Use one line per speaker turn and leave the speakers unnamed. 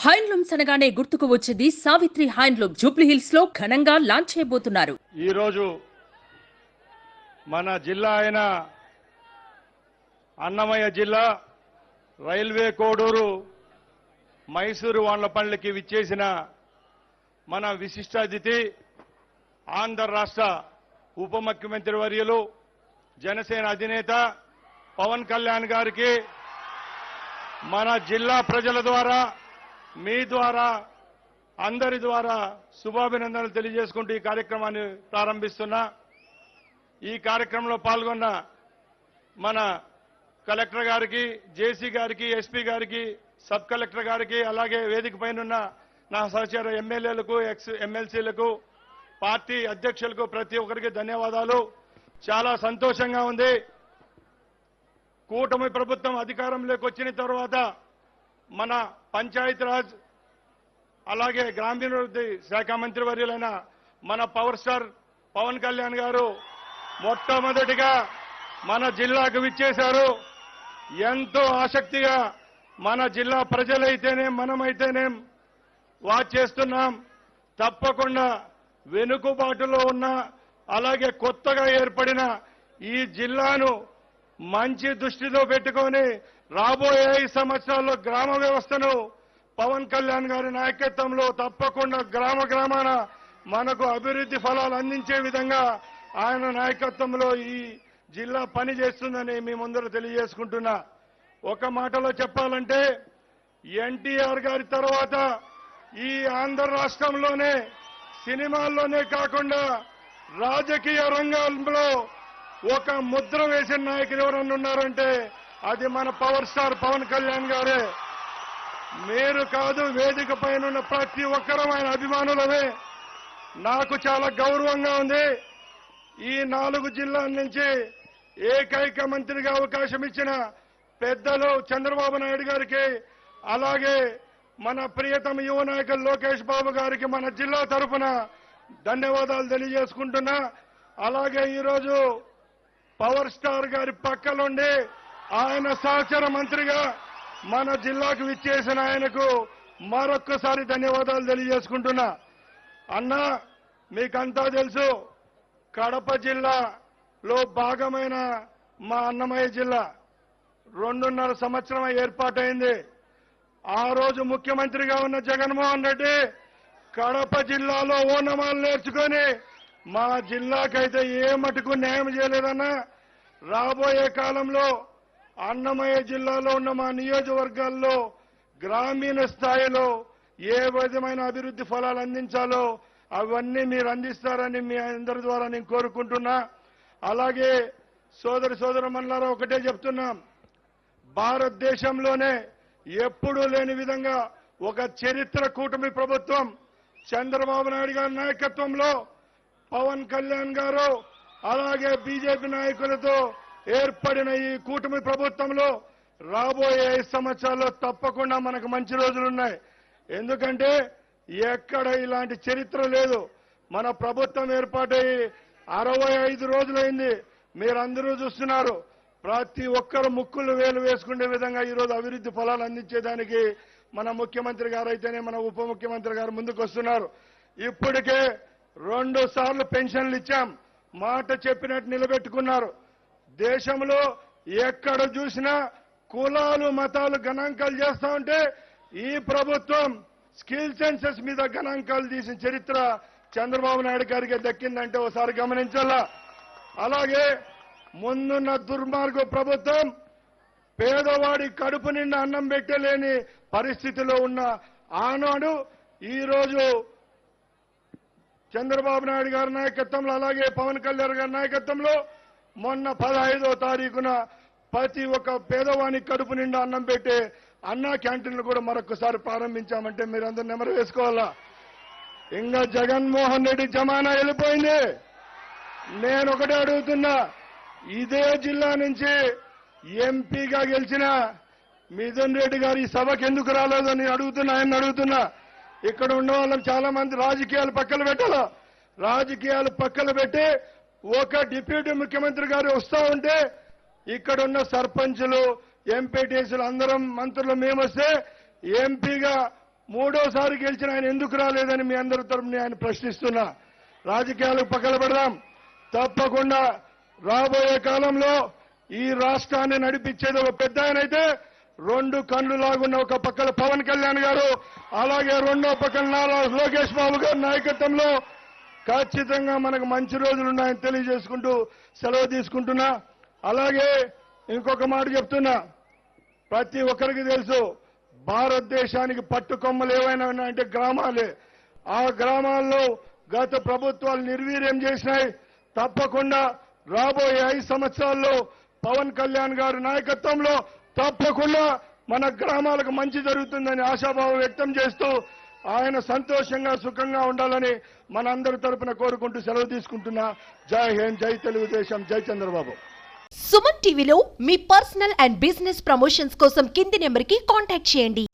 Handlooms అనగానే గుర్తుకు వచ్చేది సావిత్రి హ్యాండ్లూమ్. జూబ్లీ హిల్స్ లో ఘనంగా లాంచ్ చేయబోతున్నారు.
ఈ రోజు మన జిల్లా అయిన అన్నమయ్య జిల్లా రైల్వే కోడూరు మైసూరు వాండ్లపల్లికి విచ్చేసిన మన విశిష్ట అతిథి ఆంధ్ర రాష్ట్ర ఉప ముఖ్యమంత్రి వర్యులు జనసేన అధినేత పవన్ కళ్యాణ్ గారికి మన జిల్లా ప్రజల ద్వారా మీ ద్వారా అందరి ద్వారా శుభాభినందనలు తెలియజేసుకుంటూ ఈ కార్యక్రమాన్ని ప్రారంభిస్తున్నా. ఈ కార్యక్రమంలో పాల్గొన్న మన కలెక్టర్ గారికి, జేసీ గారికి, ఎస్పీ గారికి, సబ్ కలెక్టర్ గారికి, అలాగే వేదిక పైనున్న నా సహచర ఎమ్మెల్యేలకు, ఎక్స్ ఎమ్మెల్సీలకు, పార్టీ అధ్యక్షులకు ప్రతి ఒక్కరికి ధన్యవాదాలు. చాలా సంతోషంగా ఉంది. కూటమి ప్రభుత్వం అధికారంలోకి వచ్చిన తర్వాత మన పంచాయతీరాజ్ అలాగే గ్రామీణాభివృద్ధి శాఖ మంత్రి వర్యులైన మన పవర్ స్టార్ పవన్ కళ్యాణ్ గారు మొట్టమొదటిగా మన జిల్లాకు విచ్చేశారు. ఎంతో ఆసక్తిగా మన జిల్లా ప్రజలైతేనే మనమైతేనే వాచ్ చేస్తున్నాం. తప్పకుండా వెనుకబాటులో ఉన్న అలాగే కొత్తగా ఏర్పడిన ఈ జిల్లాను మంచి దృష్టిలో పెట్టుకొని రాబోయే 5 సంవత్సరాల్లో గ్రామ వ్యవస్థను పవన్ కళ్యాణ్ గారి నాయకత్వంలో తప్పకుండా గ్రామ గ్రామాన మనకు అభివృద్ధి ఫలాలు అందించే విధంగా ఆయన నాయకత్వంలో ఈ జిల్లా పనిచేస్తుందని మీ ముందర తెలియజేసుకుంటున్నా. ఒక మాటలో చెప్పాలంటే ఎన్టీఆర్ గారి తర్వాత ఈ ఆంధ్ర రాష్ట్రంలోనే సినిమాల్లోనే కాకుండా రాజకీయ రంగంలో ఒక ముద్ర వేసిన నాయకులు ఎవరన్నా ఉన్నారంటే అది మన పవర్ స్టార్ పవన్ కళ్యాణ్ గారే. మీరు కాదు, వేదిక పైన ఉన్న ప్రతి ఒక్కరూ ఆయన అభిమానులమే. నాకు చాలా గౌరవంగా ఉంది. ఈ 4 జిల్లాల నుంచి ఏకైక మంత్రిగా అవకాశం ఇచ్చిన పెద్దలు చంద్రబాబు నాయుడు గారికి, అలాగే మన ప్రియతమ యువ నాయకులు లోకేష్ బాబు గారికి మన జిల్లా తరఫున ధన్యవాదాలు తెలియజేసుకుంటున్నా. అలాగే ఈరోజు పవర్ స్టార్ గారి పక్కలుండి ఆయన సహచర మంత్రిగా మన జిల్లాకు విచ్చేసిన ఆయనకు మరొక్కసారి ధన్యవాదాలు తెలియజేసుకుంటున్నా. అన్నా, మీకంతా తెలుసు, కడప జిల్లాలో భాగమైన మా అన్నమయ్య జిల్లా 2.5 సంవత్సరం ఏర్పాటైంది. ఆ రోజు ముఖ్యమంత్రిగా ఉన్న జగన్మోహన్ రెడ్డి కడప జిల్లాలో ఓనమాలు నేర్చుకొని మా జిల్లాకైతే ఏ మటుకు న్యాయం చేయలేదన్నా. రాబోయే కాలంలో అన్నమయ్య జిల్లాలో ఉన్న మా నియోజకవర్గాల్లో గ్రామీణ స్థాయిలో ఏ విధమైన అభివృద్ధి ఫలాలు అందించాలో అవన్నీ మీరు అందిస్తారని మీ అందరి ద్వారా నేను కోరుకుంటున్నా. అలాగే సోదరమణులారా, ఒకటే చెప్తున్నాం, భారతదేశంలోనే ఎప్పుడూ లేని విధంగా ఒక చరిత్ర కూటమి ప్రభుత్వం చంద్రబాబు నాయుడు గారి నాయకత్వంలో పవన్ కళ్యాణ్ గారు అలాగే బీజేపీ నాయకులతో ఏర్పడిన ఈ కూటమి ప్రభుత్వంలో రాబోయే 5 సంవత్సరాల్లో తప్పకుండా మనకు మంచి రోజులున్నాయి. ఎందుకంటే ఎక్కడ ఇలాంటి చరిత్ర లేదు. మన ప్రభుత్వం ఏర్పాటై 65 రోజులైంది. మీరందరూ చూస్తున్నారు. ప్రతి ఒక్కరు ముక్కులు వేలు వేసుకునే విధంగా ఈరోజు అభివృద్ధి ఫలాలు అందించేదానికి మన ముఖ్యమంత్రి గారు అయితేనే మన ఉప ముఖ్యమంత్రి గారు ముందుకు వస్తున్నారు. ఇప్పటికే 2 సార్లు పెన్షన్లు ఇచ్చాం. మాట చెప్పినట్టు నిలబెట్టుకున్నారు. దేశంలో ఎక్కడ చూసినా కులాలు మతాలు గణాంకాలు చేస్తా ఉంటే ఈ ప్రభుత్వం స్కిల్ సెన్సెస్ మీద గణాంకాలు తీసిన చరిత్ర చంద్రబాబు నాయుడు గారికి దక్కిందంటే ఒకసారి గమనించాలా. అలాగే ముందున్న దుర్మార్గ ప్రభుత్వం పేదవాడి కడుపు నిండా అన్నం పెట్టలేని పరిస్థితిలో ఉన్న ఆనాడు ఈరోజు చంద్రబాబు నాయుడు గారి నాయకత్వంలో అలాగే పవన్ కళ్యాణ్ గారి నాయకత్వంలో మొన్న 15వ తారీఖున ప్రతి ఒక్క పేదవాని కడుపు నిండా అన్నం పెట్టే అన్నా క్యాంటీన్లు కూడా మరొకసారి ప్రారంభించామంటే మీరందరూ నెమరు వేసుకోవాలా. ఇంకా జగన్మోహన్ రెడ్డి జమానా వెళ్ళిపోయింది. నేను ఒకటే అడుగుతున్నా, ఇదే జిల్లా నుంచి ఎంపీగా గెలిచిన మిథున్ రెడ్డి గారు ఈ సభకు ఎందుకు రాలేదో నేను అడుగుతున్నా. ఇక్కడ ఉన్న వాళ్ళని చాలా మంది రాజకీయాలు పక్కన పెట్టాలా. రాజకీయాలు పక్కన పెట్టి ఒక డిప్యూటీ ముఖ్యమంత్రి గారు వస్తా ఉంటే ఇక్కడున్న సర్పంచులు ఎంపీటీసీలు అందరం మంత్రులు మేము వస్తే ఎంపీగా మూడోసారి గెలిచిన ఆయన ఎందుకు రాలేదని మీ అందరి తరపున ఆయన ప్రశ్నిస్తున్నా. రాజకీయాలకు పక్కన పెడదాం. తప్పకుండా రాబోయే కాలంలో ఈ రాష్ట్రాన్ని నడిపించేది ఒక పెద్ద ఆయన అయితే, రెండు కళ్ళు లాగున్న ఒక పక్కన పవన్ కళ్యాణ్ గారు, అలాగే రెండో పక్కన నారా లోకేష్ బాబు గారి నాయకత్వంలో ఖచ్చితంగా మనకు మంచి రోజులు ఉన్నాయని తెలియజేసుకుంటూ సెలవు తీసుకుంటున్నా. అలాగే ఇంకొక మాట చెప్తున్నా, ప్రతి ఒక్కరికి తెలుసు భారతదేశానికి పట్టుకొమ్మలు ఏవైనా ఉన్నాయంటే గ్రామాలే. ఆ గ్రామాల్లో గత ప్రభుత్వాలు నిర్వీర్యం చేసినాయి. తప్పకుండా రాబోయే 5 సంవత్సరాల్లో పవన్ కళ్యాణ్ గారి నాయకత్వంలో తప్పకుండా మన గ్రామాలకు మంచి జరుగుతుందని ఆశాభావం వ్యక్తం చేస్తూ ఆయన సంతోషంగా సుఖంగా ఉండాలని మనందరి తరపున కోరుకుంటూ సెలవు తీసుకుంటున్నా. జై హింద్, జై తెలుగుదేశం, జై చంద్రబాబు.
సుమన్ టీవీలో మీ పర్సనల్ అండ్ బిజినెస్ ప్రమోషన్స్ కోసం కింది నెంబర్కి కాంటాక్ట్ చేయండి.